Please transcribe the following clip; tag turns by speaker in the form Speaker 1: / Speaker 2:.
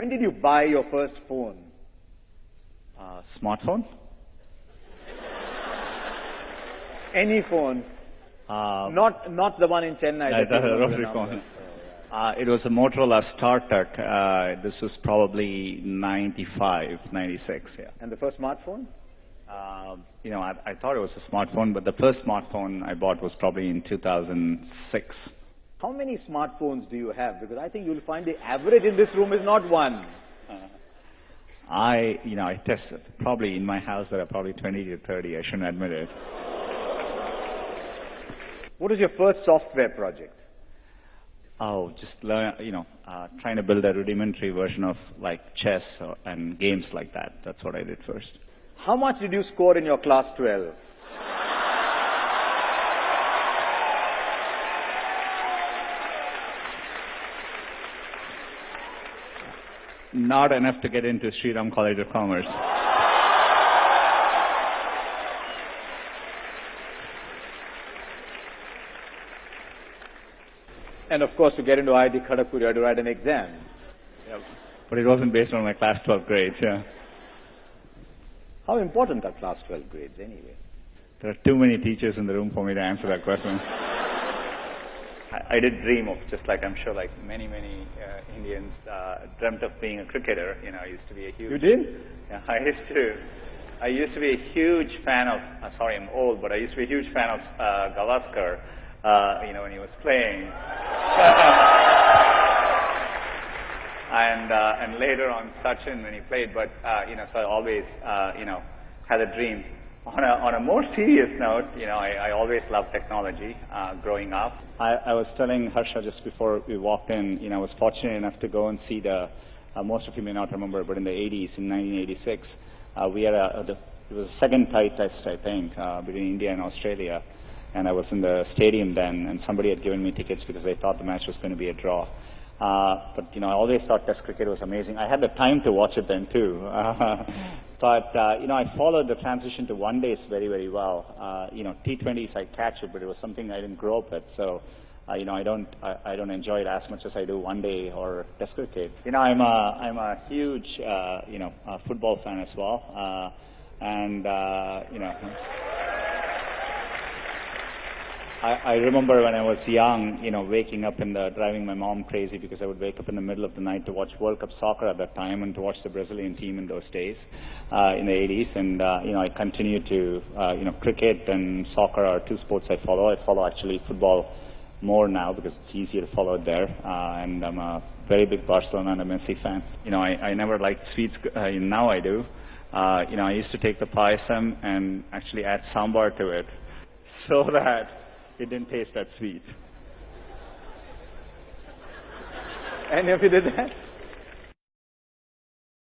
Speaker 1: When did you buy your first phone?
Speaker 2: Smartphone?
Speaker 1: Any phone? Not the one in Chennai.
Speaker 2: The rotary phone. It was a Motorola StarTAC. This was probably 95, 96, yeah.
Speaker 1: And the first smartphone?
Speaker 2: I thought it was a smartphone, but the first smartphone I bought was probably in 2006.
Speaker 1: How many smartphones do you have? Because I think you'll find the average in this room is not one.
Speaker 2: I tested. Probably in my house there are probably 20 to 30. I shouldn't admit it.
Speaker 1: What was your first software project?
Speaker 2: Oh, just learn, trying to build a rudimentary version of like chess and games like that. That's what I did first.
Speaker 1: How much did you score in your class 12?
Speaker 2: Not enough to get into Sriram College of Commerce.
Speaker 1: And of course, to get into IIT Kharagpur, you had to write an exam.
Speaker 2: Yeah. But it wasn't based on my class 12 grades, yeah.
Speaker 1: How important are class 12 grades anyway?
Speaker 2: There are too many teachers in the room for me to answer that question. I did dream of, just like I'm sure like many Indians dreamt of being a cricketer. I used to be a huge...
Speaker 1: You did?
Speaker 2: Yeah, I used to be a huge fan of, sorry I'm old, but I used to be a huge fan of Gavaskar, when he was playing. And later on Sachin when he played, but, so I always, had a dream. On a more serious note, I always loved technology growing up. I was telling Harsha just before we walked in, I was fortunate enough to go and see most of you may not remember, but in the 80s, in 1986, we had it was a second tie test, I think, between India and Australia. And I was in the stadium then, and somebody had given me tickets because they thought the match was going to be a draw. But, I always thought Test cricket was amazing. I had the time to watch it then, too. But, I followed the transition to one days very, very well. T20s, I catch it, but it was something I didn't grow up with. So, I don't enjoy it as much as I do one day or Test cricket. I'm a huge, football fan as well. I remember when I was young, waking up driving my mom crazy because I would wake up in the middle of the night to watch World Cup soccer at that time and to watch the Brazilian team in those days, in the 80s. And, I continue to, cricket and soccer are two sports I follow. I follow actually football more now because it's easier to follow it there. And I'm a very big Barcelona and a Messi fan. I never liked sweets. Now I do. I used to take the payasam and actually add sambar to it so that it didn't taste that sweet.
Speaker 1: Any of you did that?